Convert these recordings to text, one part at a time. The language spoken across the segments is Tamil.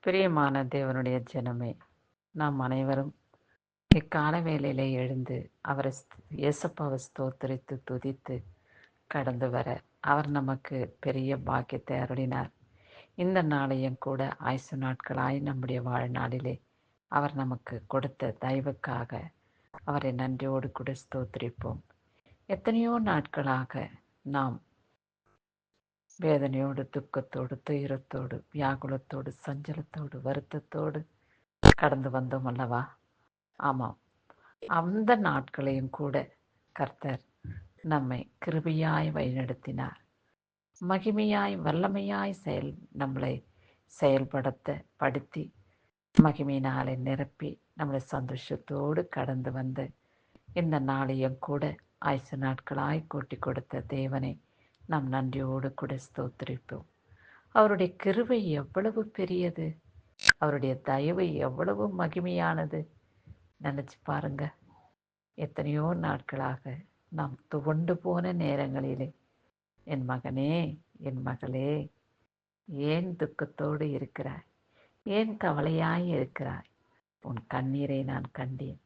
பிரியமான தேவனுடைய ஜனமே, நாம் அனைவரும் இக்கால வேளையிலே எழுந்து அவரை இயேசப்பாவை ஸ்தோத்திரித்து துதித்து கடந்து வர அவர் நமக்கு பெரிய பாக்கியத்தை அருளினார். இந்த நாளையும் கூட ஆயுசு நாட்களாய் நம்முடைய வாழ்நாளிலே அவர் நமக்கு கொடுத்த தயவுக்காக அவரை நன்றியோடு கூட ஸ்தோத்திரிப்போம். எத்தனையோ நாட்களாக நாம் வேதனையோடு, துக்கத்தோடு, துயரத்தோடு, வியாகுலத்தோடு, சஞ்சலத்தோடு, வருத்தத்தோடு கடந்து வந்தோம் அல்லவா? ஆமாம், அந்த நாட்களையும் கூட கர்த்தர் நம்மை கிருபையாய் வழிநடத்தினார். மகிமையாய் வல்லமையாய் நம்மளை படுத்தி மகிமையினாலே நிரப்பி நம்மளை சந்தோஷத்தோடு கடந்து வந்து இந்த நாளையும் கூட ஆயுசு நாட்களாய் கூட்டி கொடுத்த தேவனை நாம் நன்றியோடு கூட ஸ்தோத்திரிப்போம். அவருடைய கிருபை எவ்வளவு பெரியது, அவருடைய தயவு எவ்வளவு மகிமையானது. நினச்சி பாருங்க. எத்தனையோ நாட்களாக நாம் துவண்டு போன நேரங்களிலே என் மகனே, என் மகளே, ஏன் துக்கத்தோடு இருக்கிறாய், ஏன் கவலையாய் இருக்கிறாய்? உன் கண்ணீரை நான் கண்டேன்,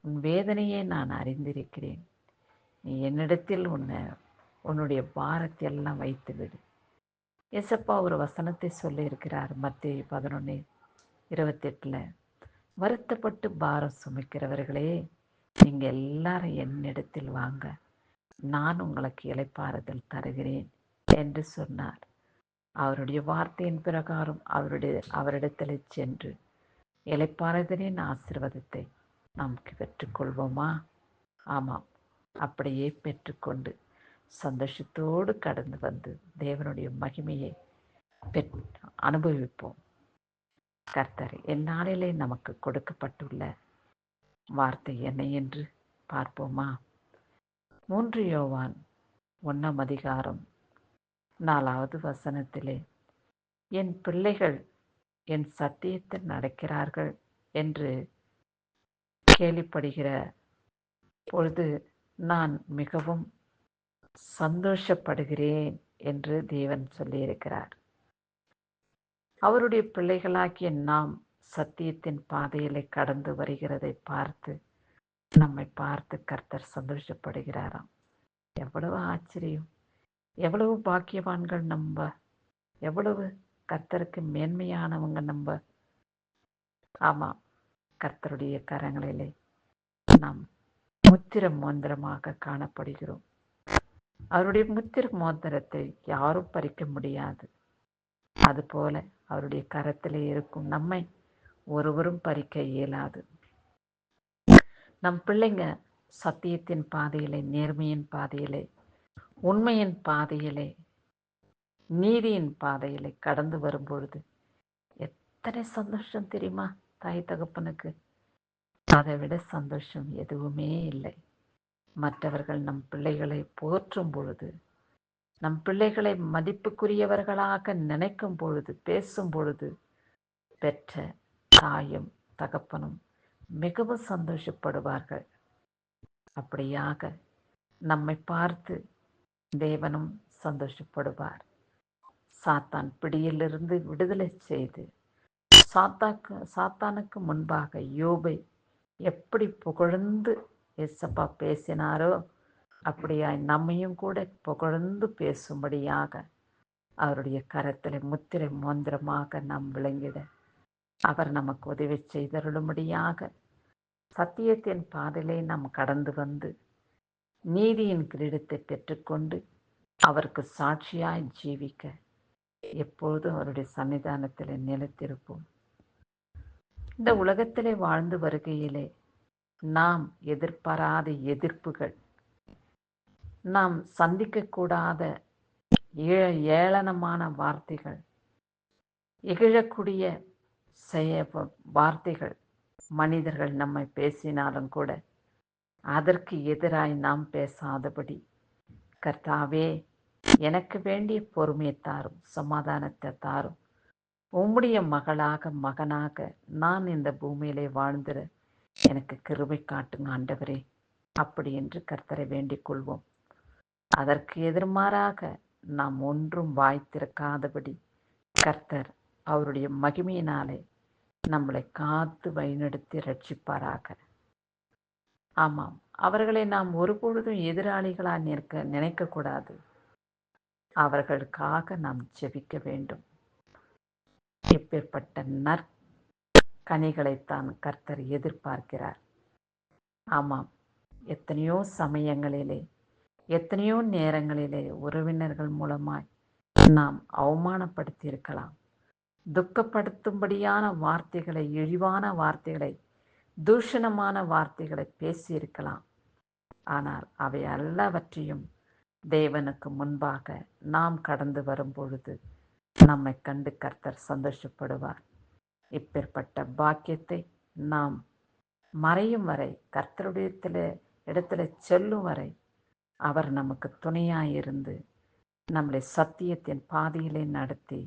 உன் வேதனையை நான் அறிந்திருக்கிறேன். நீ என்னிடத்தில் உன்னுடைய பாரத்தை எல்லாம் வைத்து விடு. ஏசப்பா ஒரு வசனத்தை சொல்லி இருக்கிறார். மத்தேயு 11:28 வருத்தப்பட்டு பாரம் சுமைக்கிறவர்களே, நீங்க எல்லாரும் என்னிடத்தில் வாங்க, நான் உங்களுக்கு இளைப்பாறுதல் தருகிறேன் என்று சொன்னார். அவருடைய வார்த்தையின் பிரகாரம் அவரிடத்தில் சென்று இளைப்பாறுதலின் ஆசீர்வாதத்தை நாம் பெற்றுக்கொள்வோமா? ஆமாம், அப்படியே பெற்றுக்கொண்டு சந்தோஷத்தோடு கடந்து வந்து தேவனுடைய மகிமையை அனுபவிப்போம். கர்த்தர் எந்நாளிலே நமக்கு கொடுக்கப்பட்டுள்ள வார்த்தை என்ன என்று பார்ப்போமா? 3 யோவான் 1:4 என் பிள்ளைகள் என் சத்தியத்தில் நடக்கிறார்கள் என்று கேள்விப்படுகிற பொழுது நான் மிகவும் சந்தோஷப்படுகிறேன் என்று தேவன் சொல்லியிருக்கிறார். அவருடைய பிள்ளைகளாகிய நாம் சத்தியத்தின் பாதையிலே கடந்து வருகிறதை பார்த்து நம்மை பார்த்து கர்த்தர் சந்தோஷப்படுகிறாராம். எவ்வளவு ஆச்சரியம், எவ்வளவு பாக்கியவான்கள் நம்ம, எவ்வளவு கர்த்தருக்கு மேன்மையானவங்க நம்ம. ஆமாம், கர்த்தருடைய கரங்களிலே நாம் முத்திர மோந்திரமாக காணப்படுகிறோம். அவருடைய முத்திர மோதிரத்தை யாரும் பறிக்க முடியாது. அதுபோல அவருடைய கரத்திலே இருக்கும் நம்மை ஒருவரும் பறிக்க இயலாது. நம் பிள்ளைங்க சத்தியத்தின் பாதையிலே, நேர்மையின் பாதையிலே, உண்மையின் பாதையிலே, நீதியின் பாதையிலே கடந்து வரும்பொழுது எத்தனை சந்தோஷம் தெரியுமா தாய் தகப்பனுக்கு? அதை விட சந்தோஷம் எதுவுமே இல்லை. மற்றவர்கள் நம் பிள்ளைகளை போற்றும் பொழுது, நம் பிள்ளைகளை மதிப்புக்குரியவர்களாக நினைக்கும் பொழுது, பேசும் பொழுது பெற்ற தாயும் தகப்பனும் மிகவும் சந்தோஷப்படுவார்கள். அப்படியாக நம்மை பார்த்து தேவனும் சந்தோஷப்படுவார். சாத்தான் பிடியிலிருந்து விடுதலை செய்து சாத்தானுக்கு முன்பாக யோபை எப்படி புகழ்ந்து ஏசப்பா பேசினாரோ அப்படியாய் நம்மையும் கூட புகழ்ந்து பேசும்படியாக அவருடைய கரத்தில் முத்திரை மோந்திரமாக நாம் விளங்கிட அவர் நமக்கு உதவி செய்தருளும்படியாக சத்தியத்தின் பாதையிலே நாம் கடந்து வந்து நீதியின் கிரீடத்தை பெற்றுக்கொண்டு அவருக்கு சாட்சியாய் ஜீவிக்க எப்போதும் அவருடைய சன்னிதானத்தில் நிலைத்திருப்போம். இந்த உலகத்திலே வாழ்ந்து வருகையிலே நாம் எதிர்பாராத எதிர்ப்புகள், நாம் சந்திக்கக்கூடாத ஏளனமான வார்த்தைகள், இகழக்கூடிய வார்த்தைகள் மனிதர்கள் நம்மை பேசினாலும் கூட அதற்கு எதிராய் நாம் பேசாதபடி, கர்த்தாவே எனக்கு வேண்டிய பொறுமையை தாரும், சமாதானத்தை தாரும், உம்முடைய மகனாக நான் இந்த பூமியிலே வாழ்ந்திட எனக்கு கிருபை காட்டுங்க ஆண்டவரே, அப்படி என்று கர்த்தரை வேண்டிக் கொள்வோம். அதற்கு எதிர்மாறாக நாம் ஒன்றும் வாய் திறக்காதபடி கர்த்தர் அவருடைய மகிமையினாலே நம்மளை காத்து வழிநடத்தி ரட்சிப்பாராக. ஆமாம், அவர்களை நாம் ஒருபொழுதும் எதிராளிகளாக நினைக்கக்கூடாது. அவர்களுக்காக நாம் ஜெபிக்க வேண்டும். எப்பேற்பட்ட நற்கனிகளைத்தான் கர்த்தர் எதிர்பார்க்கிறார். ஆமாம், எத்தனையோ சமயங்களிலே, எத்தனையோ நேரங்களிலே உறவினர்கள் மூலமாய் நாம் அவமானப்படுத்தி இருக்கலாம். துக்கப்படுத்தும்படியான வார்த்தைகளை, இழிவான வார்த்தைகளை, தூஷணமான வார்த்தைகளை பேசியிருக்கலாம். ஆனால் அவை எல்லாவற்றையும் தேவனுக்கு முன்பாக நாம் கடந்து வரும் பொழுது நம்மை கண்டு கர்த்தர் சந்தோஷப்படுவார். இப்பேற்பட்ட பாக்கியத்தை நாம் மறையும் வரை, கர்த்தருடைய இடத்துல செல்லும் வரை அவர் நமக்கு துணையாயிருந்து நம்மளை சத்தியத்தின் பாதையிலே நடத்தி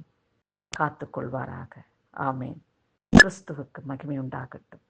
காத்துக்கொள்வாராக. ஆமேன். கிறிஸ்துவுக்கு மகிமை உண்டாகட்டும்.